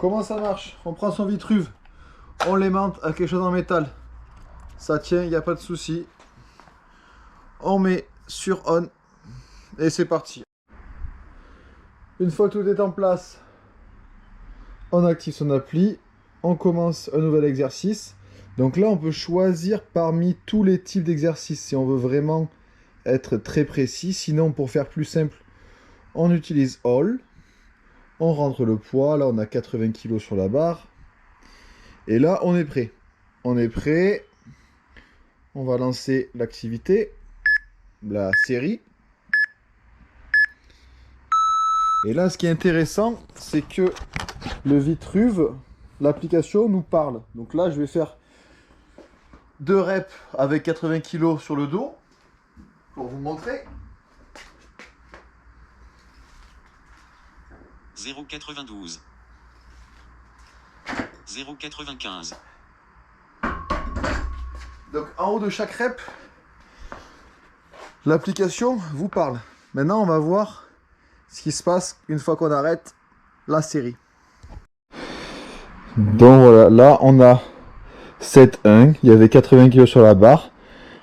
Comment ça marche? On prend son Vitruve, on l'aimante à quelque chose en métal. Ça tient, il n'y a pas de souci. On met sur on et c'est parti. Une fois que tout est en place, on active son appli, on commence un nouvel exercice. Donc là, on peut choisir parmi tous les types d'exercices si on veut vraiment être très précis. Sinon, pour faire plus simple, on utilise All. On rentre le poids. Là, on a 80 kg sur la barre. Et là, on est prêt. On est prêt. On va lancer l'activité, la série. Et là, ce qui est intéressant, c'est que le Vitruve, l'application nous parle. Donc là, je vais faire 2 reps avec 80 kg sur le dos pour vous montrer. 0,92. 0,95. Donc en haut de chaque rep, l'application vous parle. Maintenant, on va voir ce qui se passe une fois qu'on arrête la série. Donc voilà, là on a 7,1, il y avait 80 kg sur la barre.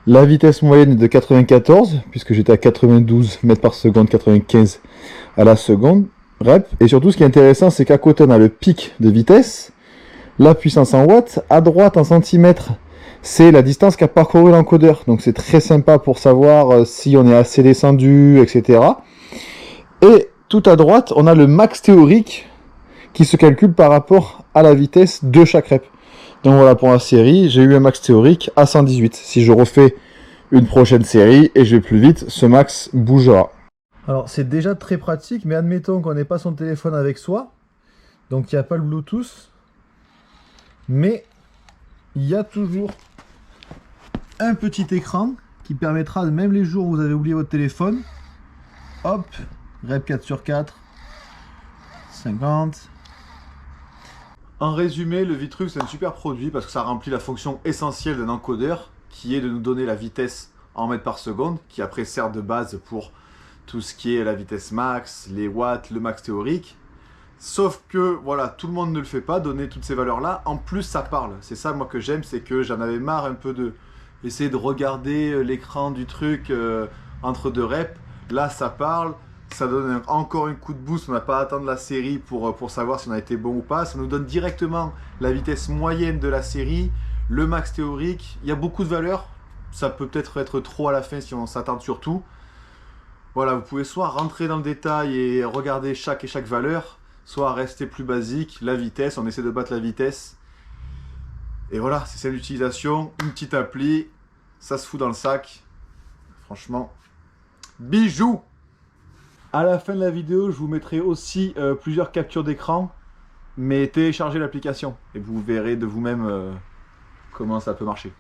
La vitesse moyenne est de 94, puisque j'étais à 92 mètres par seconde, 95 à la seconde rep. Et surtout, ce qui est intéressant, c'est qu'à côté, on a le pic de vitesse, la puissance en watts. À droite, en centimètres, c'est la distance qu'a parcouru l'encodeur. Donc c'est très sympa pour savoir si on est assez descendu, etc. Et tout à droite, on a le max théorique qui se calcule par rapport à la vitesse de chaque rep. Donc voilà, pour la série, j'ai eu un max théorique à 118. Si je refais une prochaine série et je vais plus vite, ce max bougera. Alors c'est déjà très pratique, mais admettons qu'on n'ait pas son téléphone avec soi, donc il n'y a pas le Bluetooth, mais il y a toujours un petit écran qui permettra, même les jours où vous avez oublié votre téléphone, hop, rep 4 sur 4, 50. En résumé, le Vitruve c'est un super produit parce que ça remplit la fonction essentielle d'un encodeur qui est de nous donner la vitesse en mètres par seconde, qui après sert de base pour tout ce qui est la vitesse max, les watts, le max théorique. Sauf que voilà, tout le monde ne le fait pas, donner toutes ces valeurs là. En plus ça parle, c'est ça moi que j'aime, c'est que j'en avais marre un peu de essayer de regarder l'écran du truc entre 2 reps. Là ça parle. Ça donne encore un coup de boost, on n'a pas à attendre la série pour savoir si on a été bon ou pas. Ça nous donne directement la vitesse moyenne de la série, le max théorique. Il y a beaucoup de valeurs, ça peut peut-être être trop à la fin si on s'attarde sur tout. Voilà, vous pouvez soit rentrer dans le détail et regarder chaque valeur, soit rester plus basique, la vitesse, on essaie de battre la vitesse. Et voilà, c'est ça l'utilisation, une petite appli, ça se fout dans le sac. Franchement, bijou! À la fin de la vidéo, je vous mettrai aussi plusieurs captures d'écran, mais téléchargez l'application et vous verrez de vous-même comment ça peut marcher.